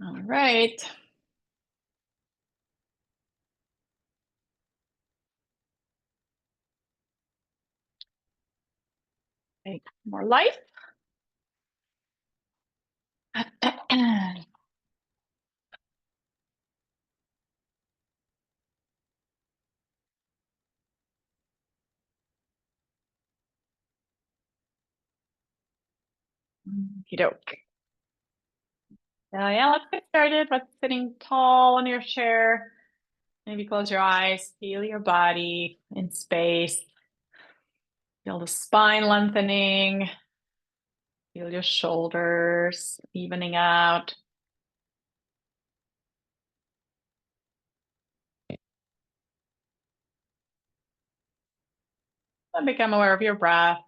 All right. Take more life. Okey-doke. Yeah, let's get started with sitting tall in your chair. Maybe close your eyes, feel your body in space. Feel the spine lengthening. Feel your shoulders evening out. And become aware of your breath.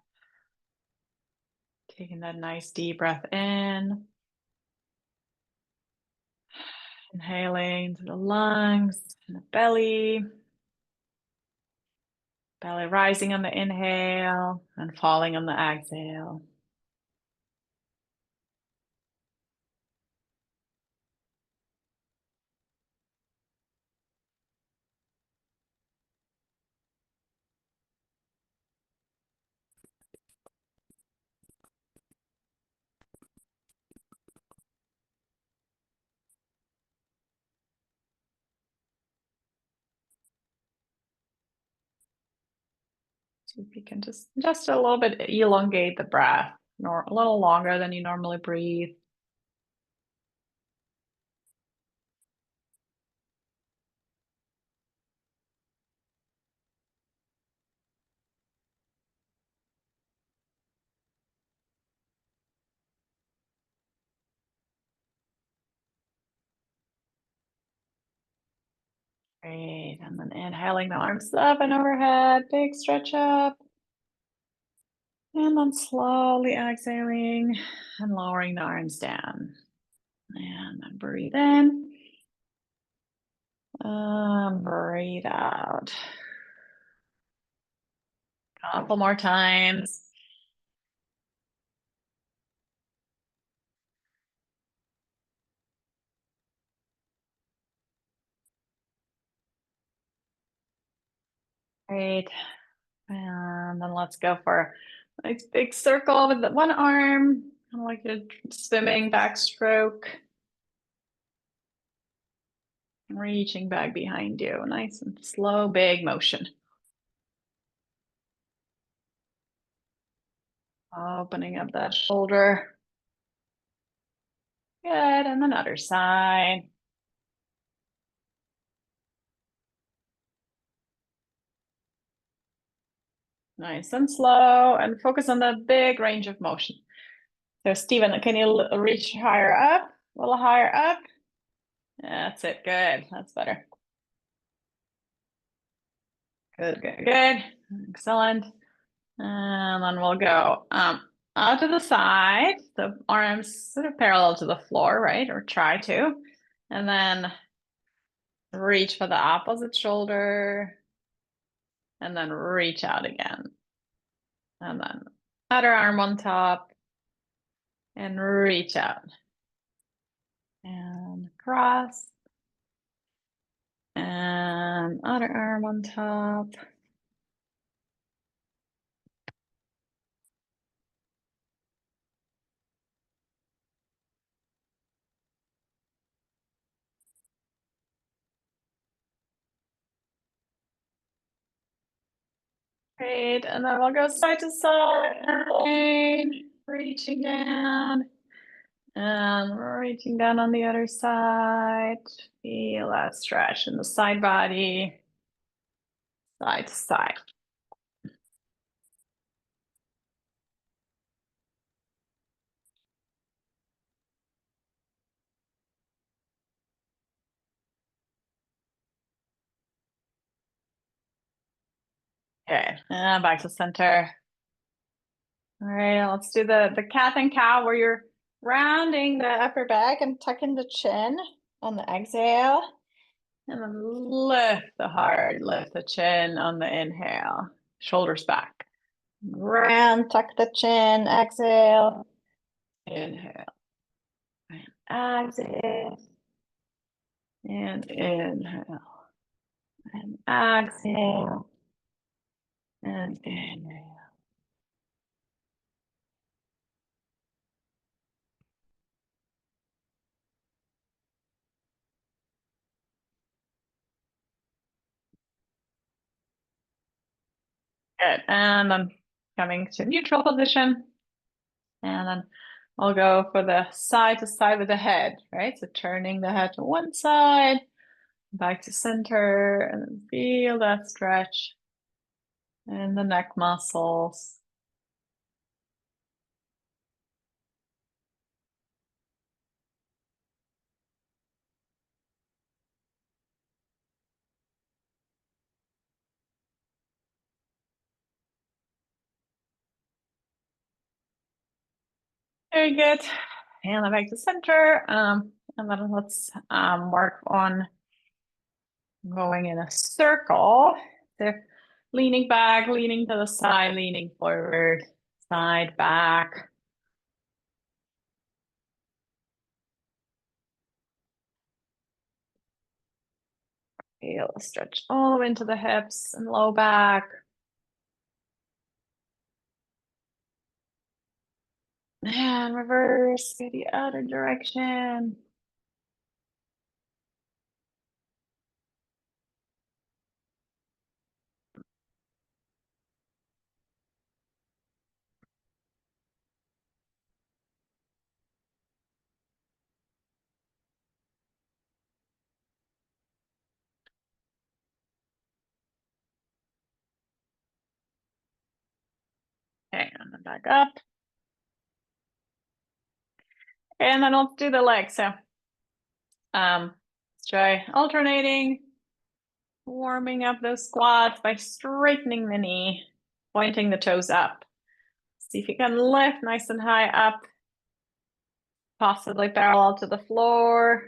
Taking that nice deep breath in. Inhaling to the lungs and the belly. Belly rising on the inhale and falling on the exhale. See if you can just a little bit elongate the breath, or a little longer than you normally breathe. Great. And then inhaling the arms up and overhead, big stretch up. And then slowly exhaling and lowering the arms down. And then breathe in. Breathe out. Couple more times. Great. And then let's go for a nice big circle with the one arm, kind of like a swimming backstroke. Reaching back behind you. Nice and slow, big motion. Opening up that shoulder. Good. And then other side. Nice and slow, and focus on the big range of motion. So Stephen, can you reach higher up? A little higher up? That's it. Good. That's better. Good, good, good. Excellent. And then we'll go out to the side. The arms sort of parallel to the floor, right? Or try to. And then reach for the opposite shoulder. And then reach out again. And then other arm on top. And reach out. And cross. And other arm on top. Great. And then we'll go side to side. Reaching down. And reaching down on the other side. Feel that stretch in the side body. Side to side. Okay, and back to center. All right, let's do the cat and cow where you're rounding the upper back and tucking the chin on the exhale. And then lift the heart, lift the chin on the inhale. Shoulders back. Round, tuck the chin, exhale. Inhale. And exhale. And inhale. And exhale. And inhale. Good. And then coming to neutral position. And then I'll go for the side to side with the head, right? So turning the head to one side, back to center, and then feel that stretch in the neck muscles. Very good. And then back to center. And then let's work on going in a circle. So leaning back, leaning to the side, leaning forward, side, back. Feel the stretch all the way into the hips and low back. And reverse to the other direction. Okay, and then back up. And then let's do the legs. So let's try alternating, warming up those squats by straightening the knee, pointing the toes up. See if you can lift nice and high up, possibly parallel to the floor.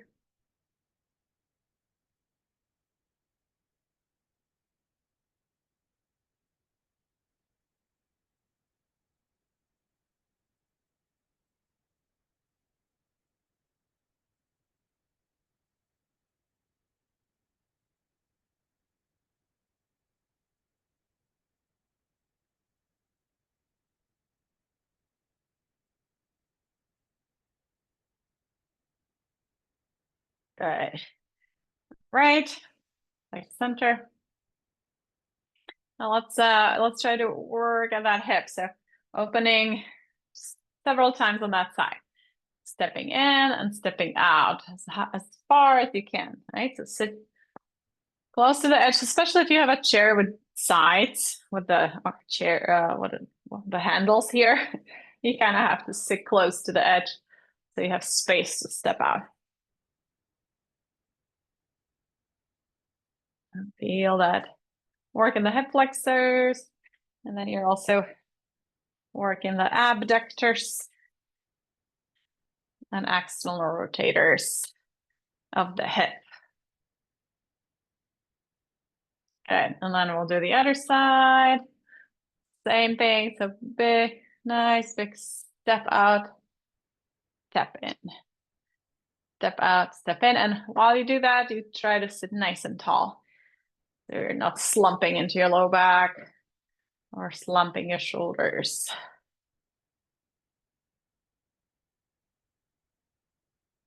Good. Right, like center. Now let's try to work at that hip. So opening several times on that side. Stepping in and stepping out as far as you can, right? So sit close to the edge, especially if you have a chair with sides, with the chair, the handles here. You kind of have to sit close to the edge so you have space to step out. And feel that work in the hip flexors, and then you're also working the abductors and external rotators of the hip. Good, and then we'll do the other side. Same thing, so big, nice, big step out, step in. Step out, step in, and while you do that, you try to sit nice and tall. So you're not slumping into your low back or slumping your shoulders.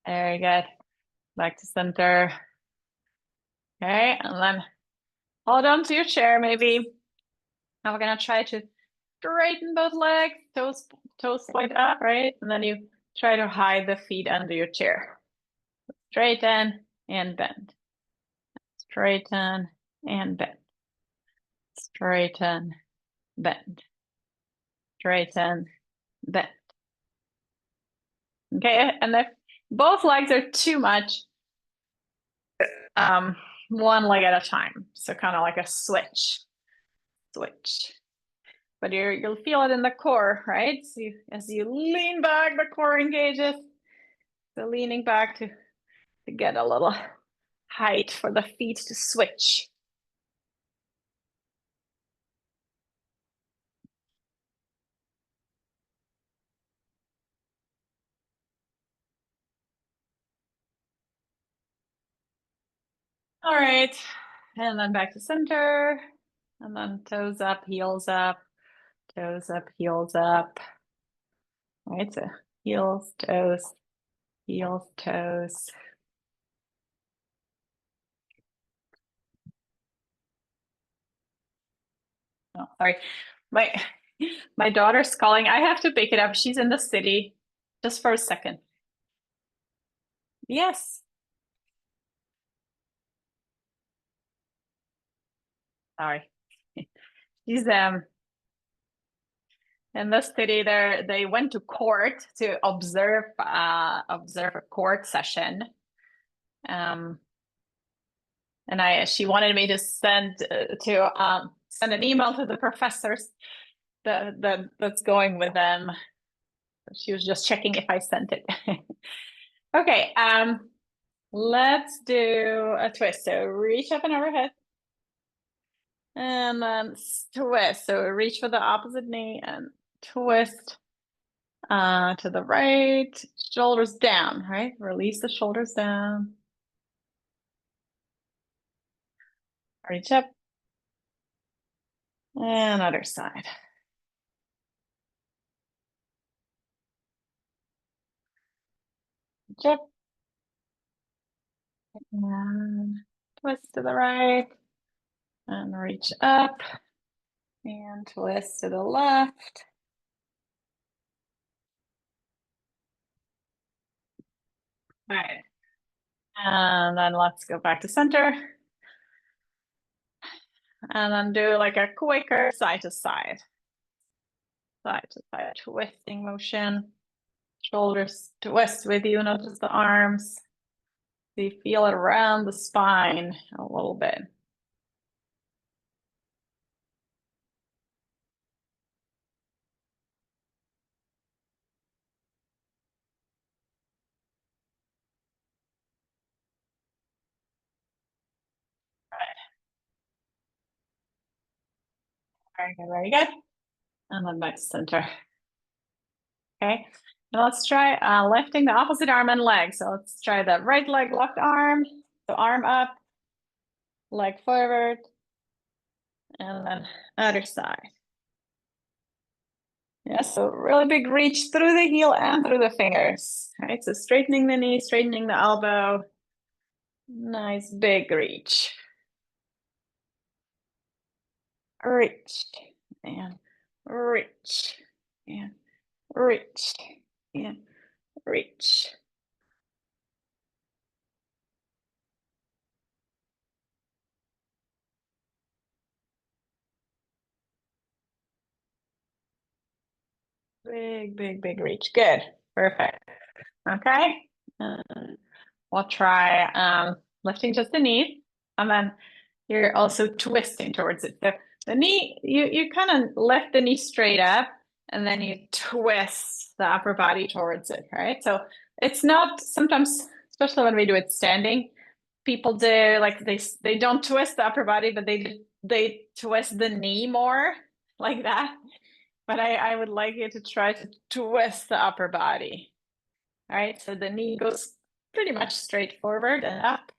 Very good. Back to center. Okay, and then hold on to your chair maybe. Now we're gonna try to straighten both legs, toes point up, right? And then you try to hide the feet under your chair. Straighten and bend. Straighten and bend. Straighten, bend. Straighten, bend. Okay, and if both legs are too much, one leg at a time. So kind of like a switch. But you'll feel it in the core, right? So as you lean back, the core engages. So leaning back to get a little height for the feet to switch. All right. And then back to center. And then toes up, heels up, toes up, heels up. All right, so heels, toes, heels, toes. Oh, sorry. My my daughter's calling. I have to pick it up. She's in the city. Just for a second. Yes. Sorry. She's in the city there. They went to court to observe a court session. Um and she wanted me to send an email to the professors that's going with them. She was just checking if I sent it. Okay, let's do a twist. So reach up and overhead. And then twist. So reach for the opposite knee and twist to the right. Shoulders down, right? Release the shoulders down. Reach up. And other side. Reach up. And twist to the right. And reach up. And twist to the left. All right. And then let's go back to center. And then do like a quicker side to side. Side to side twisting motion. Shoulders twist with you, not just the arms. So you feel it around the spine a little bit. Very good, very good. And then back to center. Okay, now let's try lifting the opposite arm and leg. So let's try the right leg, left arm. So arm up, leg forward, and then other side. Yeah, so really big reach through the heel and through the fingers. Right, so straightening the knee, straightening the elbow. Nice big reach. Reach and reach and reach and reach. Big, big, big reach. Good. Perfect. Okay. Uh, we'll try lifting just the knee, and then you're also twisting towards it. So the knee, you kind of lift the knee straight up, and then you twist the upper body towards it, right? So it's not sometimes, especially when we do it standing, people do like they don't twist the upper body, but they twist the knee more like that. But I would like you to try to twist the upper body. All right, so the knee goes pretty much straight forward and up.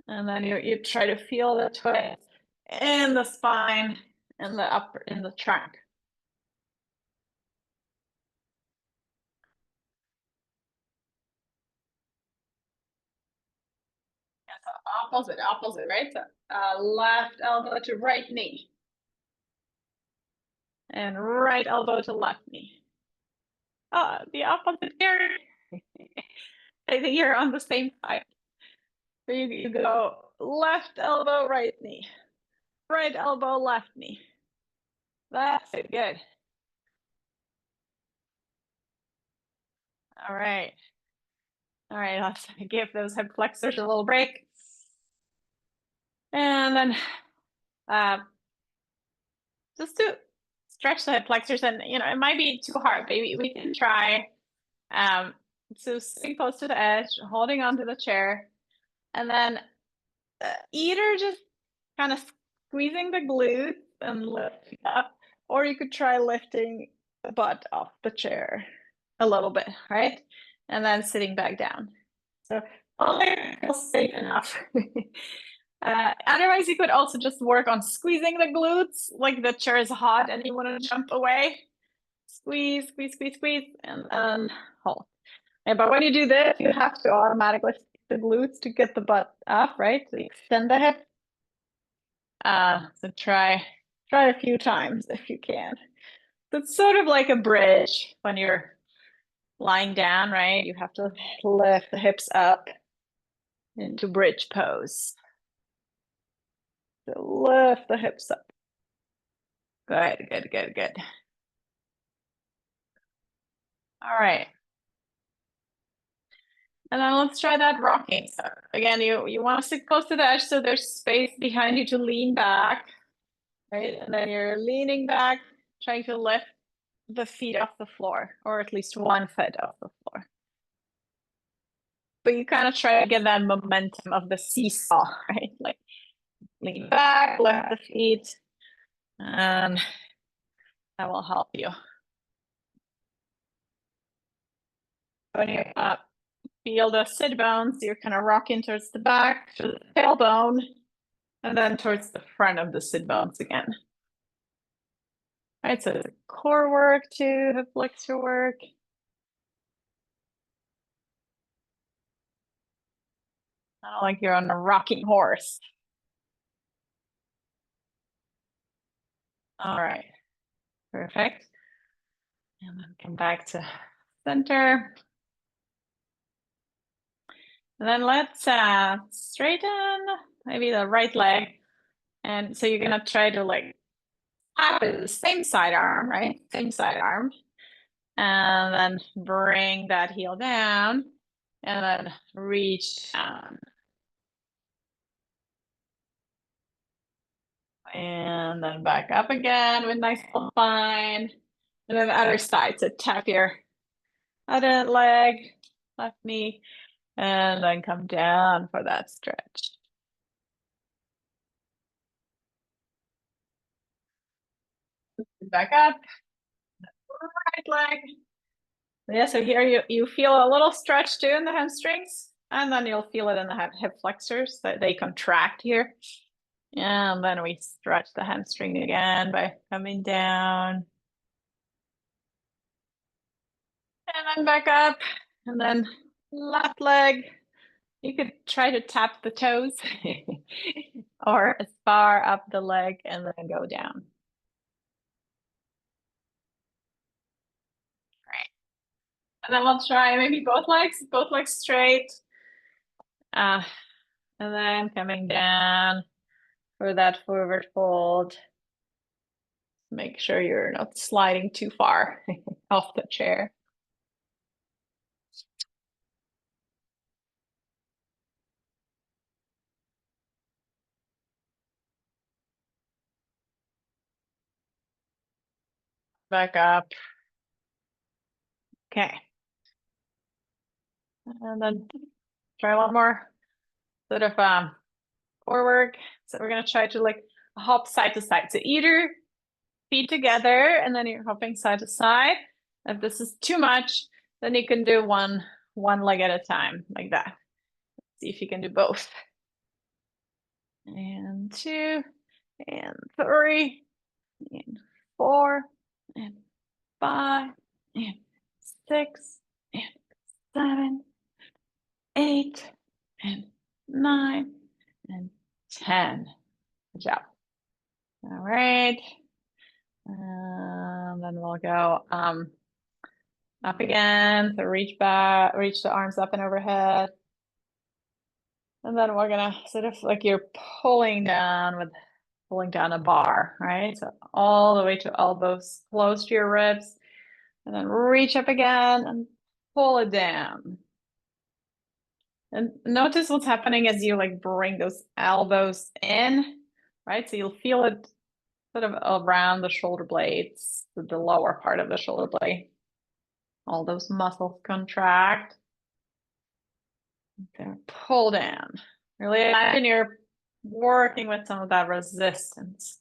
And then you try to feel the twist in the spine and the upper in the trunk. Yeah, so opposite, right? So left elbow to right knee. And right elbow to left knee. The opposite here. I think you're on the same side. So you go left elbow, right knee. Right elbow, left knee. That's it. Good. All right. All right. Let's give those hip flexors a little break. And then just to stretch the hip flexors, and it might be too hard. Maybe we can try so sitting close to the edge, holding onto the chair, and then either just kind of squeezing the glutes and lifting up, or you could try lifting the butt off the chair a little bit, right? And then sitting back down. So Feels safe enough. Otherwise, you could also just work on squeezing the glutes, like the chair is hot and you want to jump away. Squeeze, squeeze, squeeze, squeeze, and then hold. Yeah, but when you do this, you have to automatically squeeze the glutes to get the butt up, right? So you extend the hip. So try a few times if you can. So it's sort of like a bridge when you're lying down, right? You have to lift the hips up into bridge pose. So lift the hips up. Good, good, good, good. All right. And then let's try that rocking. So again, you want to sit close to the edge so there's space behind you to lean back, right? And then you're leaning back, trying to lift the feet off the floor, or at least one foot off the floor. But you kind of try to get that momentum of the seesaw, right? Like lean back, lift the feet, and that will help you. When you feel the sit bones, you're kind of rocking towards the back, to the tailbone, and then towards the front of the sit bones again. All right, so core work too, hip flexor work. Not like you're on a rocking horse. All right, perfect. And then come back to center. And then let's straighten maybe the right leg. And so you're gonna try to like tap it the same side arm, right? Same side arm. And then bring that heel down and then reach down. And then back up again with nice spine. And then the other side, so tap your other leg, left knee, and then come down for that stretch. Back up, right leg. Yeah, so here you feel a little stretch too in the hamstrings, and then you'll feel it in the hip flexors that they contract here. And then we stretch the hamstring again by coming down. And then back up, and then left leg. You could try to tap the toes or as far up the leg and then go down. Right. And then we'll try maybe both legs straight. And then coming down for that forward fold. Make sure you're not sliding too far off the chair. Back up. Okay. And then try one more sort of core work. So we're gonna try to like hop side to side. So either feet together and then you're hopping side to side. If this is too much, then you can do one leg at a time like that. See if you can do both. And 2, and 3, and 4, and 5, and 6, and 7, 8, and 9, and 10. Good job. All right. And then we'll go up again. So reach back, reach the arms up and overhead. And then we're gonna sort of like you're pulling down a bar, right? So all the way to elbows close to your ribs. And then reach up again and pull it down. And notice what's happening as you like bring those elbows in, right? So you'll feel it sort of around the shoulder blades, the lower part of the shoulder blade. All those muscles contract. There, pull down. Really imagine you're working with some of that resistance.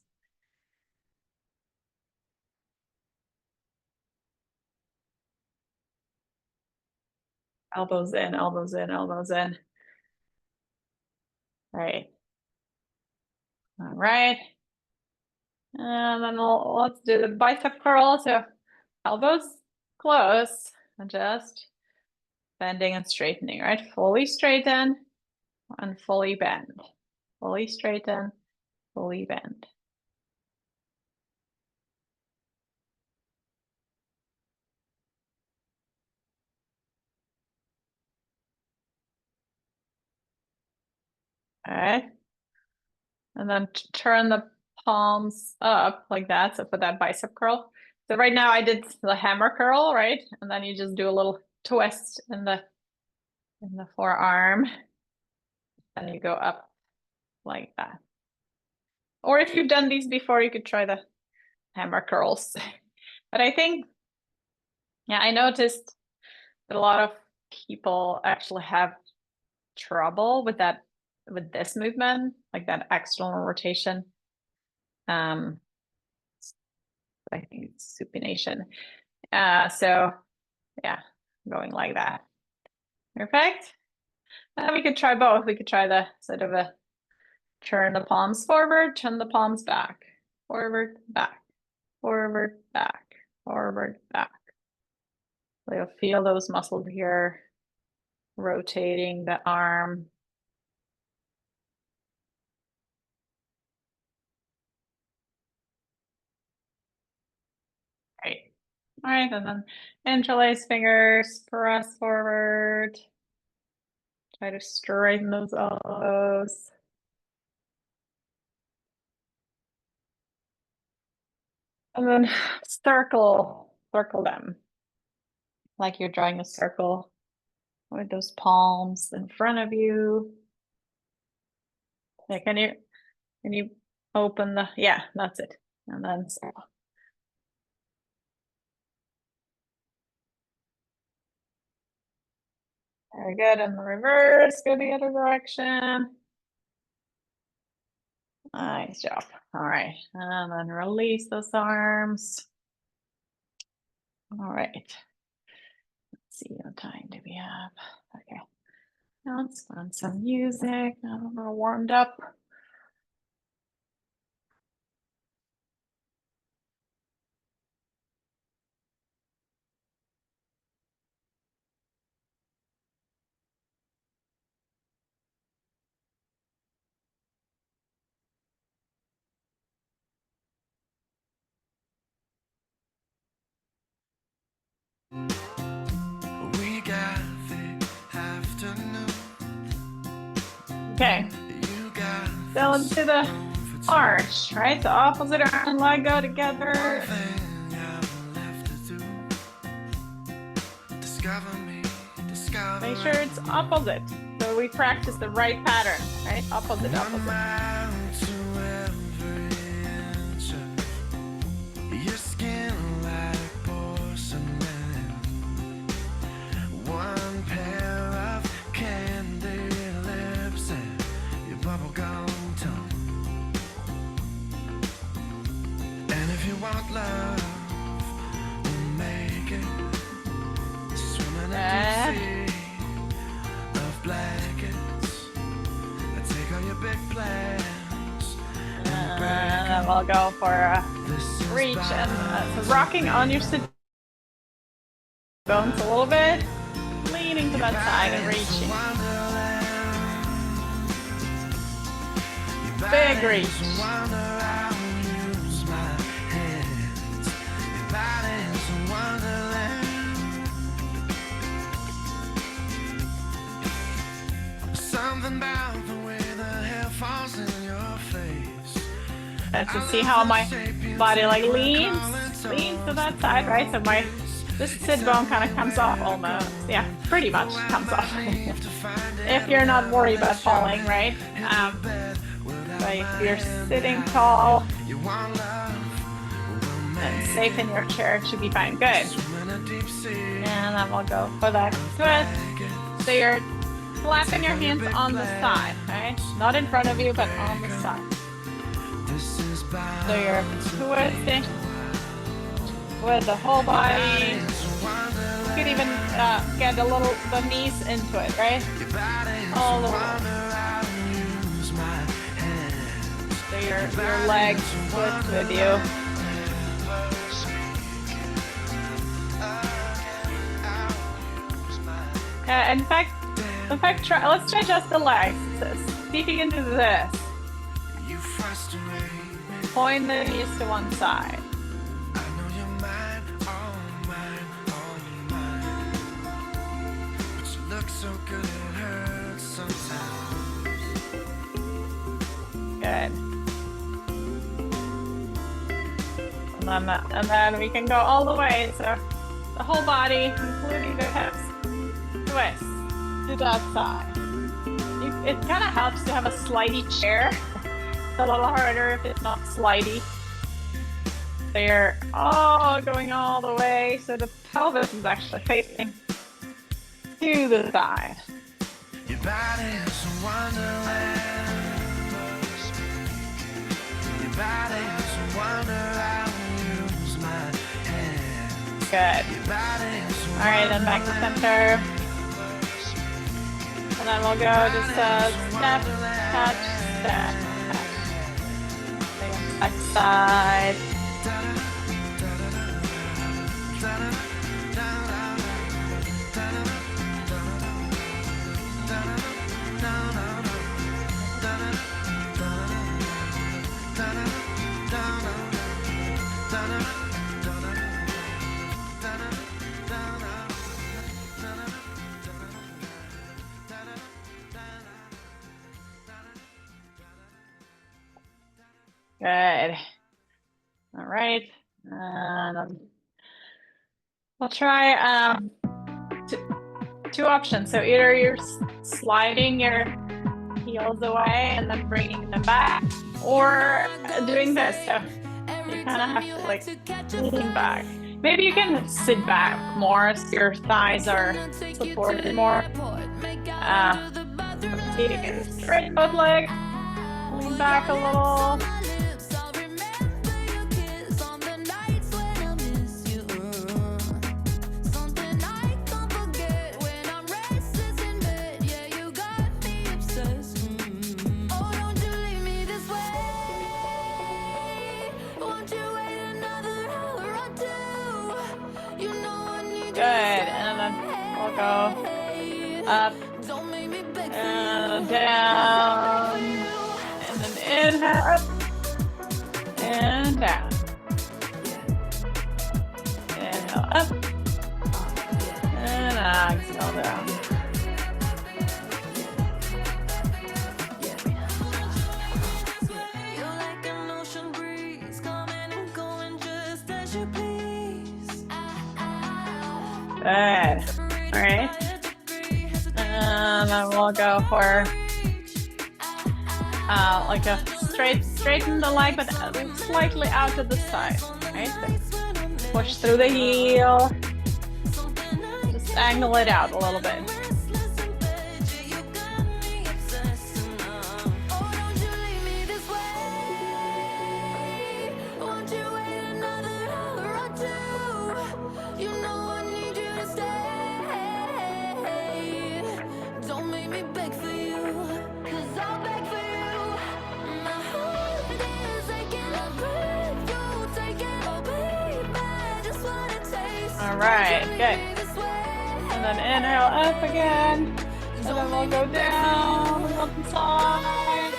Elbows in, elbows in, elbows in. Right. All right. And then let's do the bicep curl. So elbows close and just bending and straightening, right? Fully straighten and fully bend. Fully straighten, fully bend. All right. And then turn the palms up like that. So for that bicep curl. So right now I did the hammer curl, right? And then you just do a little twist in the forearm. And you go up like that. Or if you've done these before, you could try the hammer curls. But I think, yeah, I noticed that a lot of people actually have trouble with that, with this movement, like that external rotation. I think it's supination. So yeah, going like that. Perfect. We could try both. We could try the sort of a turn the palms forward, turn the palms back, forward, back, forward, back, forward, back. So you'll feel those muscles here rotating the arm. Right. All right, and then interlace fingers, press forward. Try to straighten those elbows. And then circle them. Like you're drawing a circle with those palms in front of you. Yeah, can you open the, yeah, that's it. And then circle. Very good. And the reverse, go the other direction. Nice job. All right. And then release those arms. All right. Let's see, what time do we have? Okay. Now let's put on some music. Now we're warmed up. Okay. So let's do the arch, right? The opposite arm and leg go together. Make sure it's opposite. So we practice the right pattern, right? Opposite, opposite. And we'll go for a reach and so rocking on your sit bones a little bit, leaning to that side and reaching. Big reach. Something about the way the hair falls in your face. That's to see how my body like leans to that side, right? So this sit bone kind of comes off almost. Yeah, pretty much comes off. If you're not worried about falling, right? But if you're sitting tall and safe in your chair, it should be fine. Good. And then we'll go for that twist. So you're flapping your hands on the side, right? Not in front of you, but on the side. So you're twisting with the whole body. You could even get the knees into it, right? All the way. your legs with you. In fact, let's try just the legs. See if you can do this. Point the knees to one side. Good. And then we can go all the way. So the whole body, including the hips, twist to that side. It kind of helps to have a slidey chair. It's a little harder if it's not slidey. They're all going all the way. So the pelvis is actually facing to the side. Your body is a wonderland. Your body is a wonder. I will use my hands. Good. All right, then back to center. And then we'll go just step, touch, step, touch. Back side. Good. All right. We'll try two options. So either you're sliding your heels away and then bringing them back, or doing this. So you kind of have to like lean back. Maybe you can sit back more so your thighs are supported more. You can straighten both legs, lean back a little. Good, and then we'll go up and down, and then inhale up and down. Inhale up and exhale down. Good. All right. And then we'll go for like a straighten the leg, but slightly out to the side. Right? So push through the heel. Just angle it out a little bit. All right, good. And then inhale up again. And then we'll go down on the side.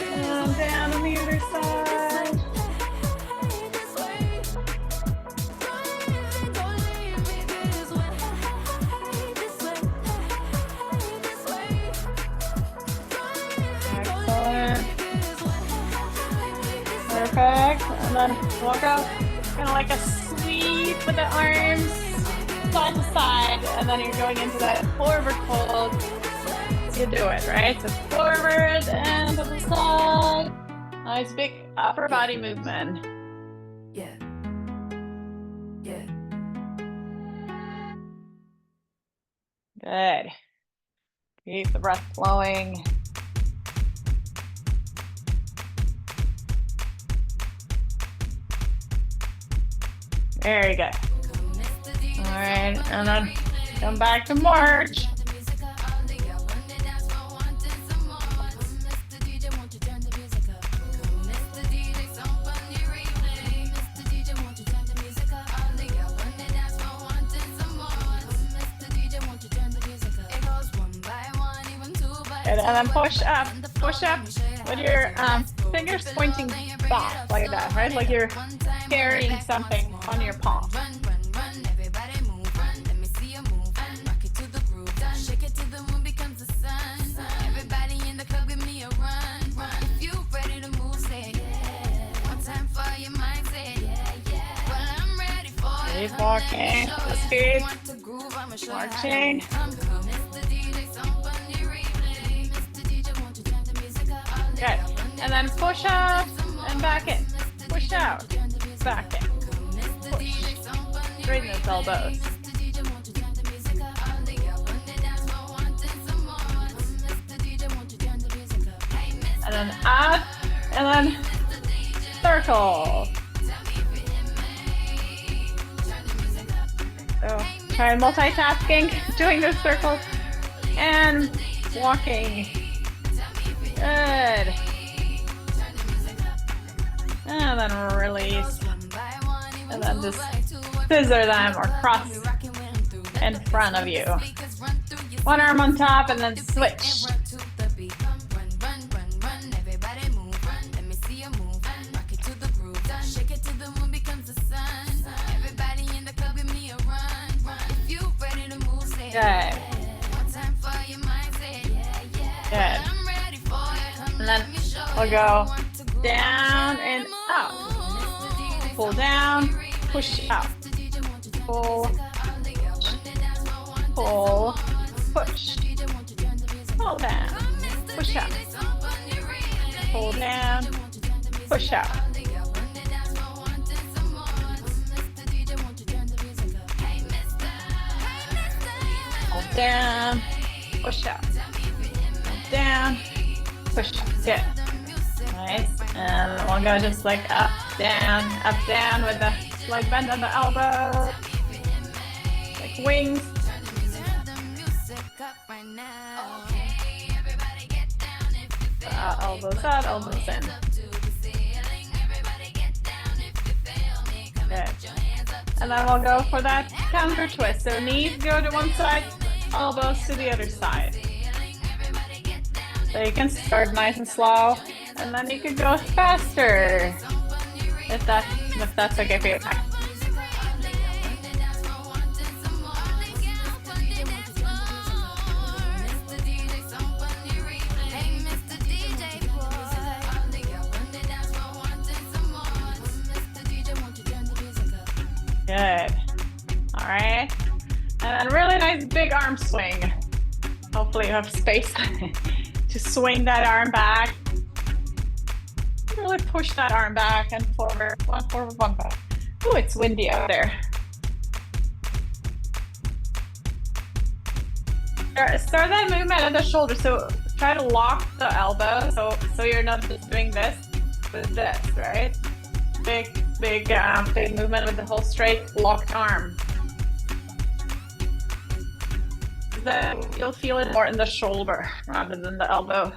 And down on the other side. Excellent. Perfect. And then we'll go kind of like a sweep with the arms side to side, and then you're going into that forward fold. You do it, right? So forward and to the side. Nice big upper body movement. Yeah. Yeah. Good. Keep the breath flowing. Very good. All right, and then come back to march. Good. And then push up with your fingers pointing back like that, right? Like you're carrying something on your palm. Keep walking. Speed. Marching. Good. And then push up and back in. Push out. Back in. Push. Straighten those elbows. And then up. And then circle. So try multitasking, doing those circles and walking. Good. And then release. And then just scissor them or cross in front of you. One arm on top and then switch. Good. Good. And then we'll go down and up. Pull down, push up. Pull, pull, push. Pull down, push up. Pull down, push up. Pull down, push up. Pull down, push up. Good. Nice. And we'll go just like up, down with the slight bend on the elbow. Like wings. Elbows out, elbows in. Good. And then we'll go for that counter twist. So knees go to one side, elbows to the other side. So you can start nice and slow, and then you can go faster if that's okay for you. Good. All right. And then really nice big arm swing. Hopefully you have space to swing that arm back. Really push that arm back and forward, one back. Oh, it's windy out there. Start that movement at the shoulder. So try to lock the elbow. So you're not just doing this with this, right? Big movement with the whole straight locked arm. Then you'll feel it more in the shoulder rather than the elbow.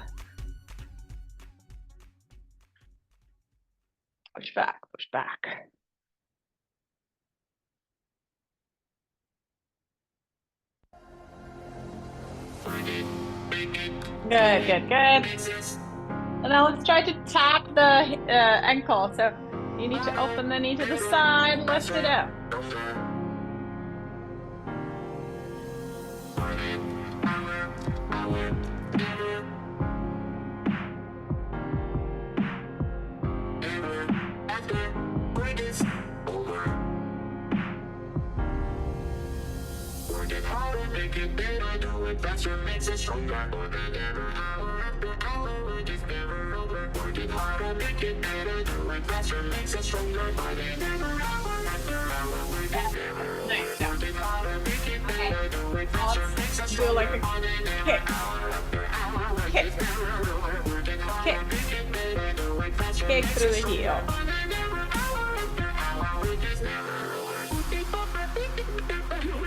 Push back, push back. Good, good, good. And now let's try to tap the ankle. So you need to open the knee to the side, lift it up. Nice. Okay. Let's do like a kick. Kick. Kick. Kick through the heel.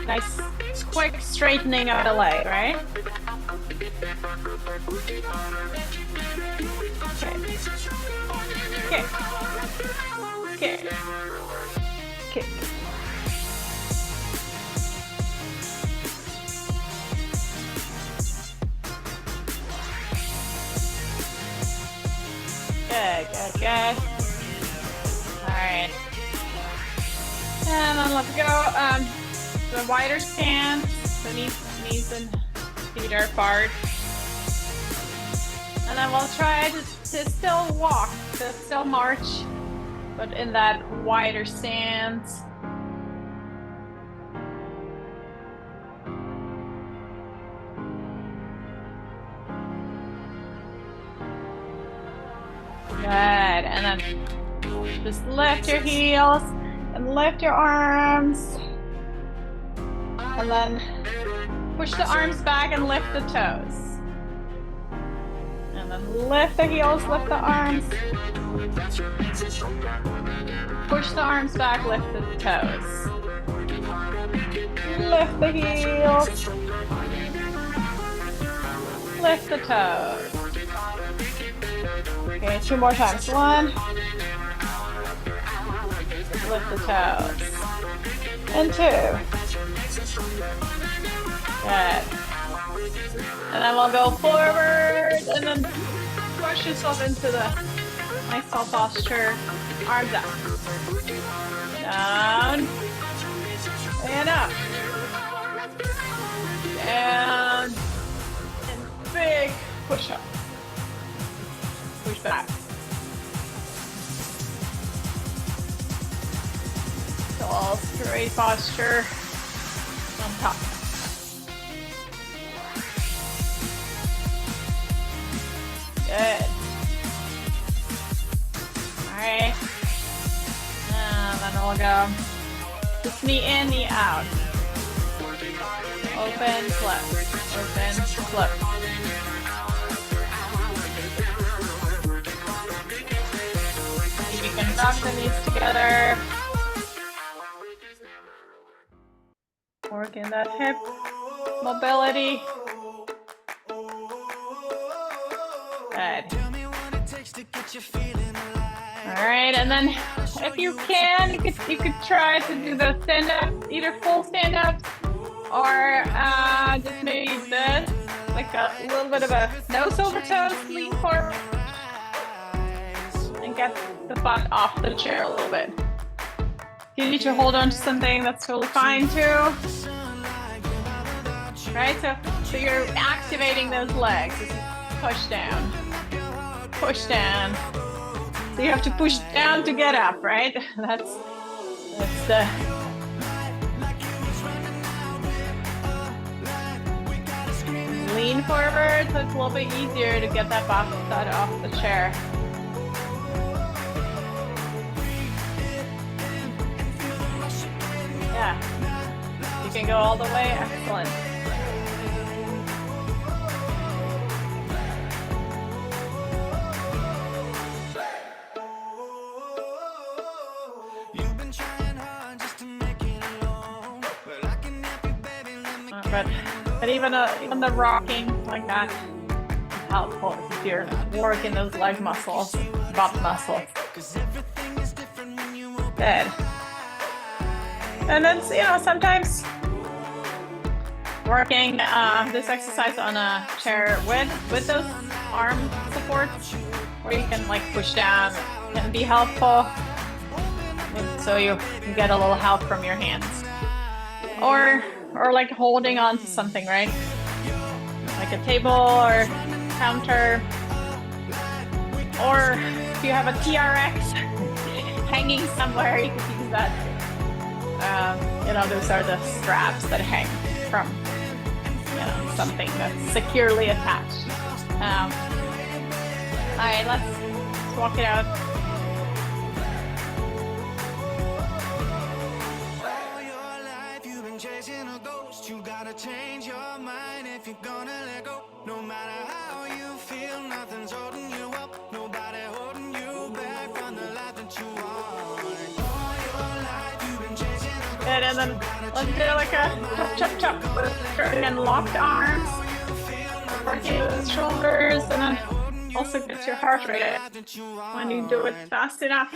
Nice, quick straightening of the leg, right? Okay. Kick. Kick. Kick. Good, good. All right. And then let's go. The wider stance, the knees and feet are apart. And then we'll try to still walk, to still march, but in that wider stance. Good, and then just lift your heels and lift your arms. And then push the arms back and lift the toes. And then lift the heels, lift the arms. Push the arms back, lift the toes. Lift the heels. Lift the toes. Okay, 2 more times. 1. Lift the toes. And 2. Good. And then we'll go forward and then push yourself into the nice tall posture. Arms up. Down. And up. Down. And big push up. Push back. Tall, straight posture on top. Good. All right. And then we'll go just knee in, knee out. Open, flip. Open, flip. You can knock the knees together. Working that hip mobility. Good. All right, and then if you can, you could try to do the stand-ups, either full stand-ups or just maybe this, like a little bit of a nose over toes, lean forward, and get the butt off the chair a little bit. If you need to hold on to something, that's totally fine too. Right, so you're activating those legs. Push down. Push down. So you have to push down to get up, right? That's the lean forward, so it's a little bit easier to get that butt off the chair. Yeah. You can go all the way. Excellent. But even the rocking like that is helpful if you're working those leg muscles, butt muscles. Good. And then sometimes working this exercise on a chair with those arm supports, where you can like push down, can be helpful. So you can get a little help from your hands, or like holding on to something, right? Like a table or counter, or if you have a TRX hanging somewhere, you can use that. Those are the straps that hang from something that's securely attached. All right, let's walk it out. You gotta change your mind if you're gonna let go. No matter how you feel, nothing's holding you up. Nobody holding you back from the life that you want. All your life you've been chasing a ghost. Good, and then let's do like a chop and locked arms. Working the shoulders, and then also get your heart rate up when you do it fast enough.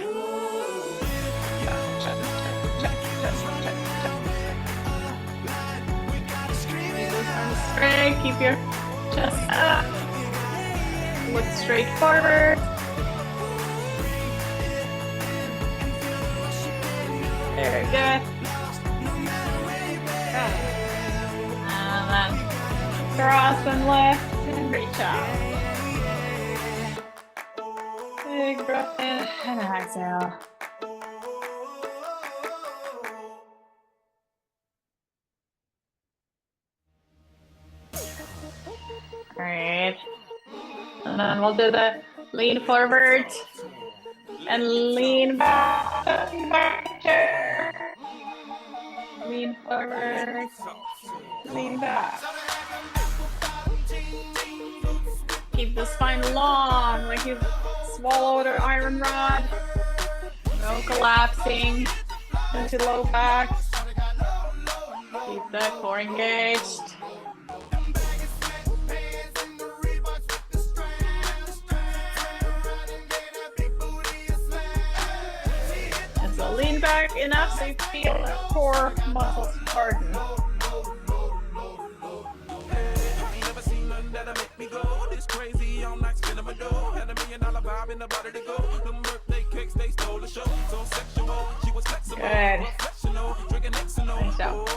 Straight, keep your chest up. Look straight forward. Very good. And then cross and lift and reach out. Big breath in and exhale. All right. And then we'll do the lean forward and lean back. Chair. Lean forward, lean back. Keep the spine long, like you've swallowed an iron rod. No collapsing into low back. Keep the core engaged. And so lean back enough so you feel the core muscles harden. Good. Nice job.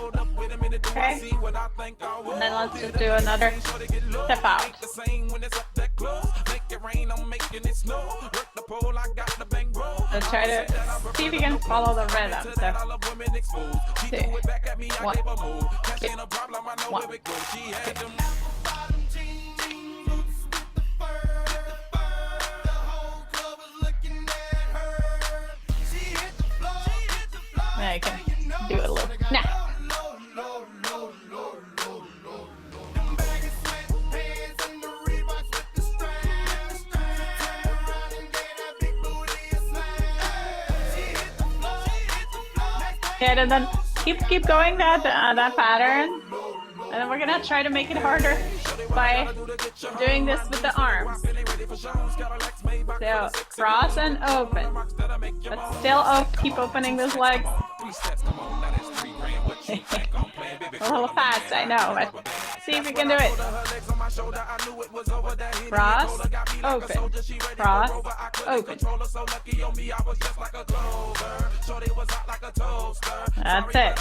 Okay. And then let's just do another step out. So try to see if you can follow the rhythm. So 2, 1, 2, 1, 2. Now you can do it a little. Now. Good, and then keep going that pattern, and then we're gonna try to make it harder by doing this with the arms. So cross and open, but still keep opening those legs. A little fast, I know, but see if you can do it. Cross, open, cross, open. That's it.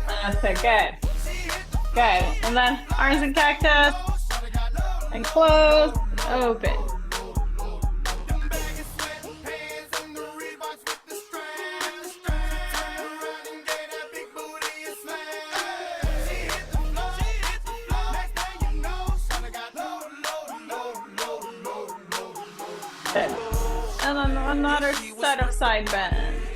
That's it, good. Good, and then arms and cactus, and close, open. Good. And then another set of side bends.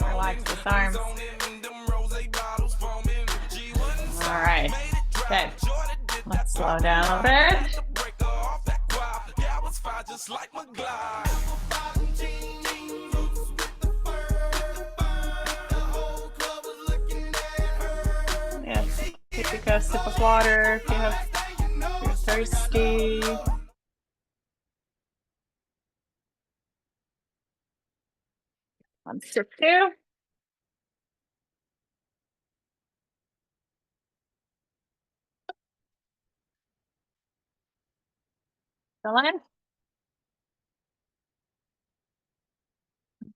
Relax those arms. All right. Good. Let's slow down a bit. Yes. Take a sip of water if you're thirsty. On sip 2. Still in?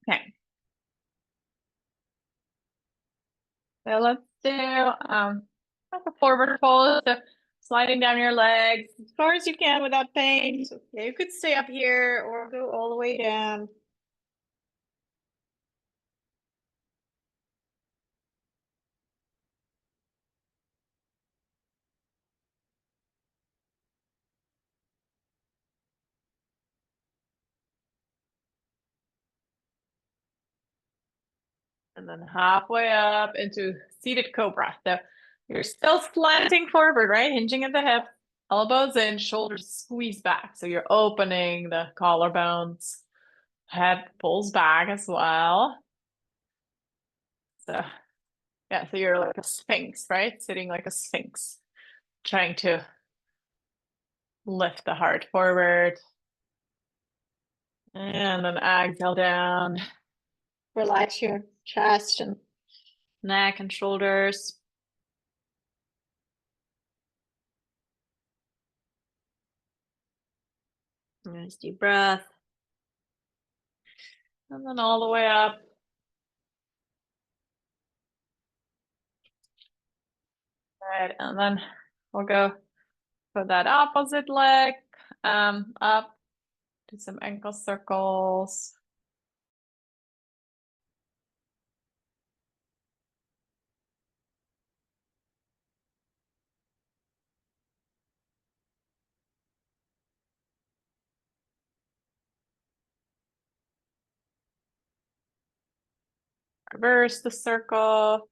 Okay. So let's do like a forward fold. So sliding down your legs as far as you can without pain. So, yeah, you could stay up here or go all the way down. And then halfway up into seated cobra. So you're still slanting forward, right? Hinging at the hip, elbows in, shoulders squeeze back. So you're opening the collarbones. Head pulls back as well. So yeah, so you're like a sphinx, right? Sitting like a sphinx. trying to lift the heart forward. And then exhale down. Relax your chest and neck and shoulders. Nice deep breath. And then all the way up. Right, and then we'll go for that opposite leg, up, do some ankle circles. Reverse the circle.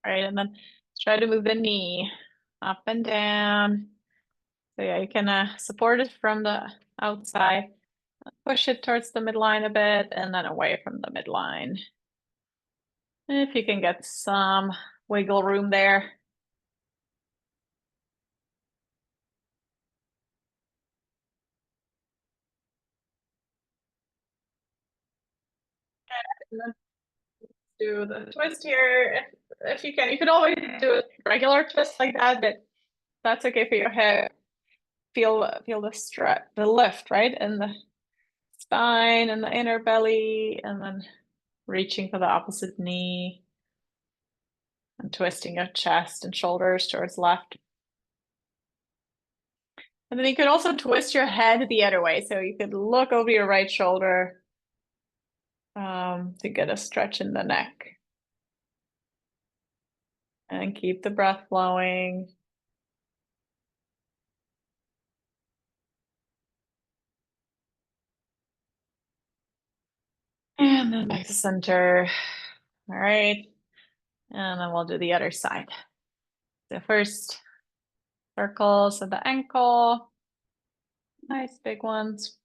Right, and then try to move the knee up and down. So yeah, you can support it from the outside. Push it towards the midline a bit and then away from the midline. If you can get some wiggle room there. And then do the twist here. If you can, you could always do a regular twist like that, but that's okay for your hip. Feel the stretch, the lift, right? In the spine and the inner belly, and then reaching for the opposite knee and twisting your chest and shoulders towards left. And then you could also twist your head the other way. So you could look over your right shoulder to get a stretch in the neck. And keep the breath flowing. And then back to center. All right. And then we'll do the other side. So first, circles of the ankle. Nice big ones.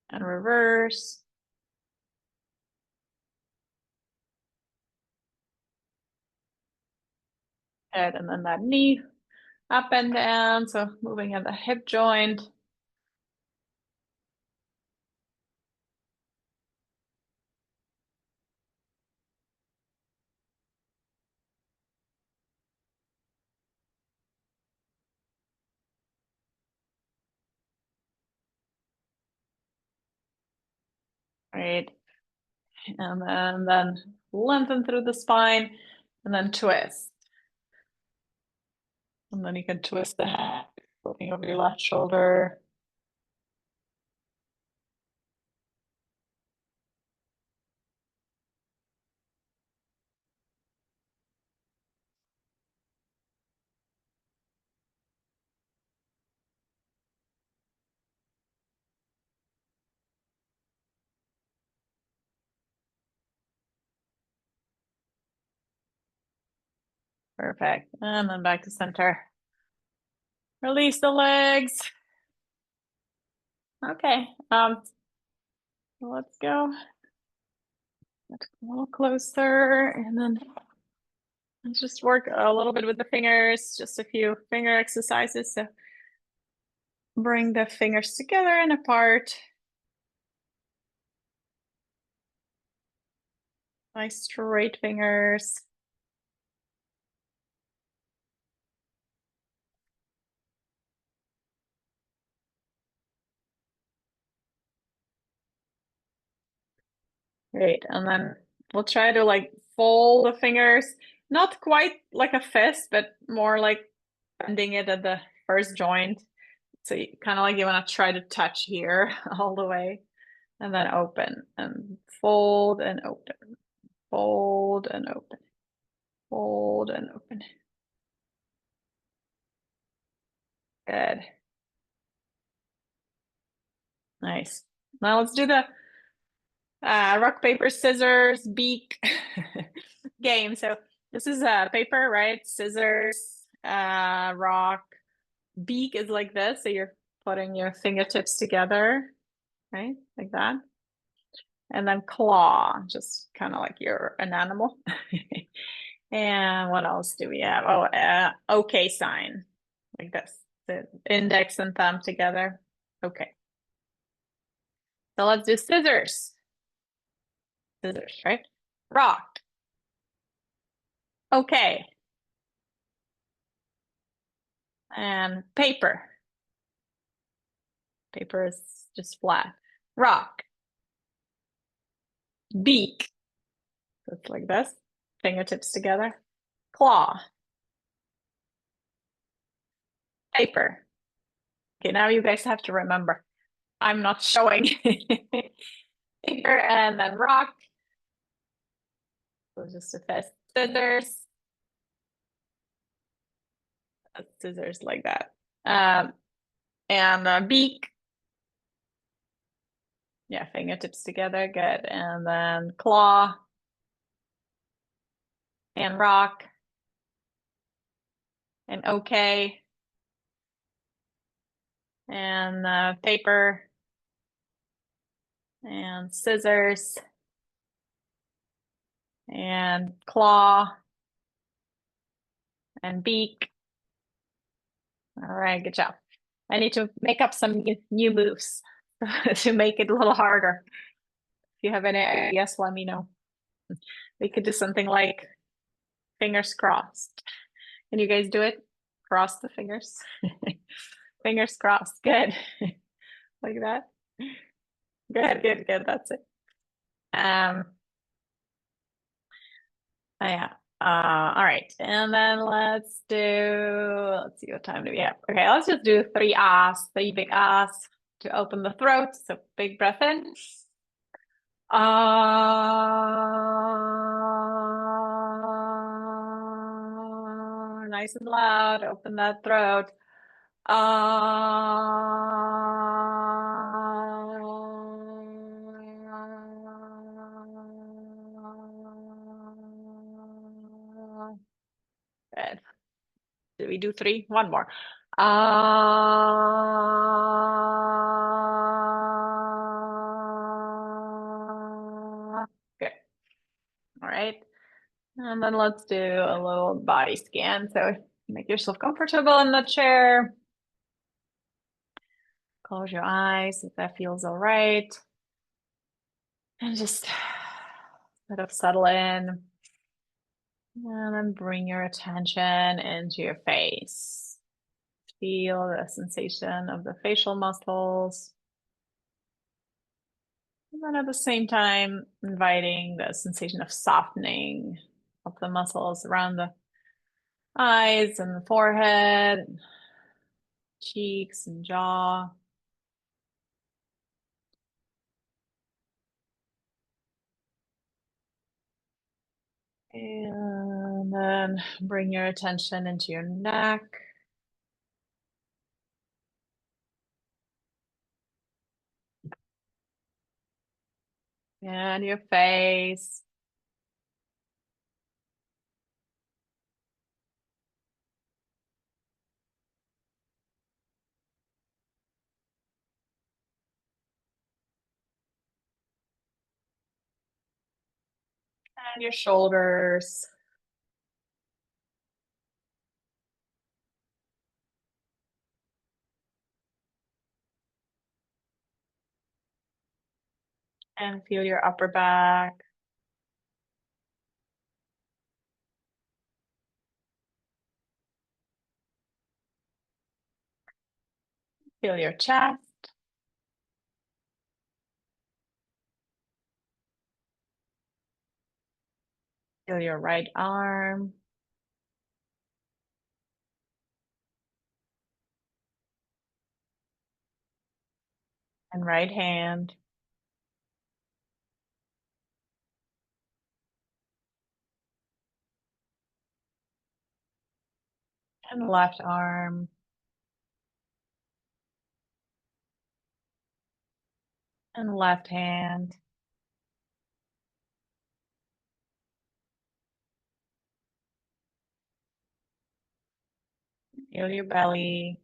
And reverse. Good. And then that knee up and down. So moving at the hip joint. Right. And then lengthen through the spine and then twist. And then you can twist the head, looking over your left shoulder. Perfect. And then back to center. Release the legs. Okay. Let's go. Get a little closer and then let's just work a little bit with the fingers, just a few finger exercises. So bring the fingers together and apart. Nice straight fingers. Great. And then we'll try to like fold the fingers, not quite like a fist, but more like bending it at the first joint. So you kind of like you want to try to touch here all the way and then open and fold and open, fold and open, fold and open. Good. Nice. Now let's do the rock, paper, scissors, beak game. So this is paper, right? Scissors, rock. Beak is like this. So you're putting your fingertips together, right? Like that. And then claw, just kind of like you're an animal. And what else do we have? Oh, okay sign, like this. The index and thumb together. Okay. So let's do scissors. Scissors, right? Rock. Okay. And paper. Paper is just flat. Rock. Beak. So it's like this. Fingertips together. Claw. Paper. Okay, now you guys have to remember. I'm not showing. Paper and then rock. So just a fist. Scissors. Scissors like that. And beak. Yeah, fingertips together, good. And then claw and rock and okay and paper and scissors and claw and beak. All right, good job. I need to make up some new moves to make it a little harder. If you have any ideas, let me know. We could do something like fingers crossed. Can you guys do it? Cross the fingers. Fingers crossed. Good. Like that. Good, good, good. That's it. Yeah. All right. And then let's see what time do we have? Okay, let's just do three big ahs to open the throat. So big breath in. Nice and loud. Open that throat. Good. Did we do three? One more. Good. All right. And then let's do a little body scan. So make yourself comfortable in the chair. Close your eyes if that feels all right. And just sort of settle in. And then bring your attention into your face. Feel the sensation of the facial muscles. And then at the same time, inviting the sensation of softening of the muscles around the eyes and the forehead, cheeks and jaw. And then bring your attention into your neck. And your face. And your shoulders. And feel your upper back. Feel your chest. Feel your right arm. And right hand. And left arm. And left hand. Feel your belly.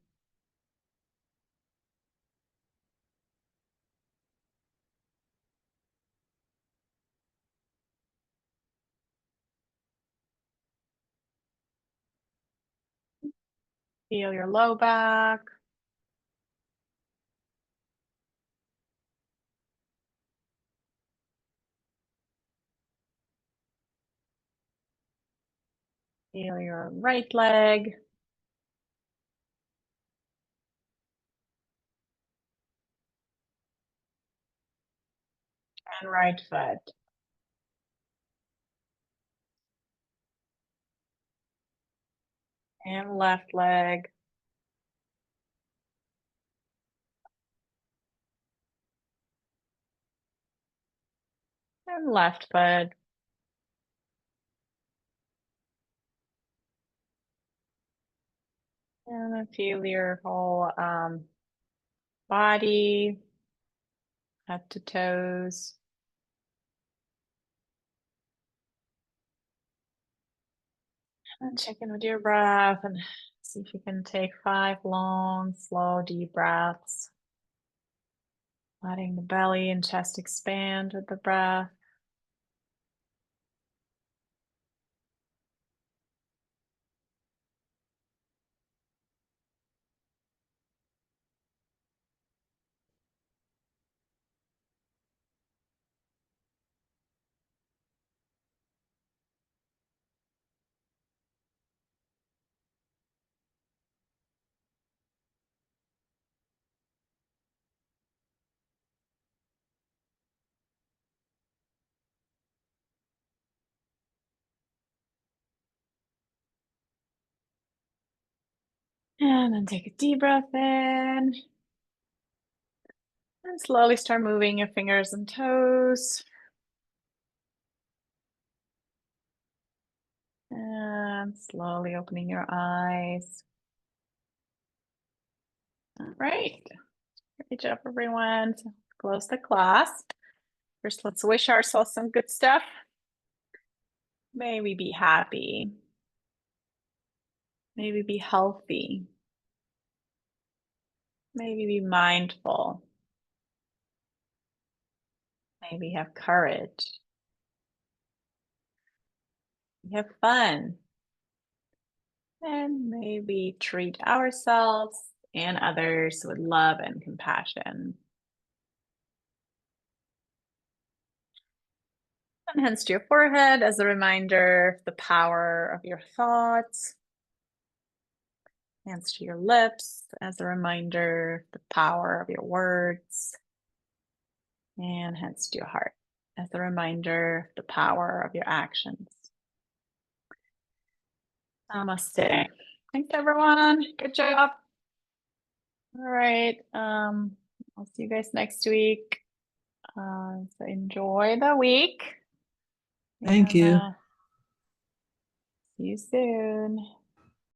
Feel your low back. Feel your right leg. And right foot. And left leg. And left foot. And then feel your whole body, head to toes. And check in with your breath and see if you can take 5 long, slow, deep breaths. Letting the belly and chest expand with the breath. And then take a deep breath in. And slowly start moving your fingers and toes. And slowly opening your eyes. All right. Great job, everyone. So close the class. First, let's wish ourselves some good stuff. May we be happy. May we be healthy. May we be mindful. May we have courage. We have fun. And may we treat ourselves and others with love and compassion. And hands to your forehead as a reminder of the power of your thoughts. Hands to your lips as a reminder of the power of your words. And hands to your heart as a reminder of the power of your actions. Namaste. Thanks, everyone. Good job. All right. I'll see you guys next week. So enjoy the week. Thank you. See you soon.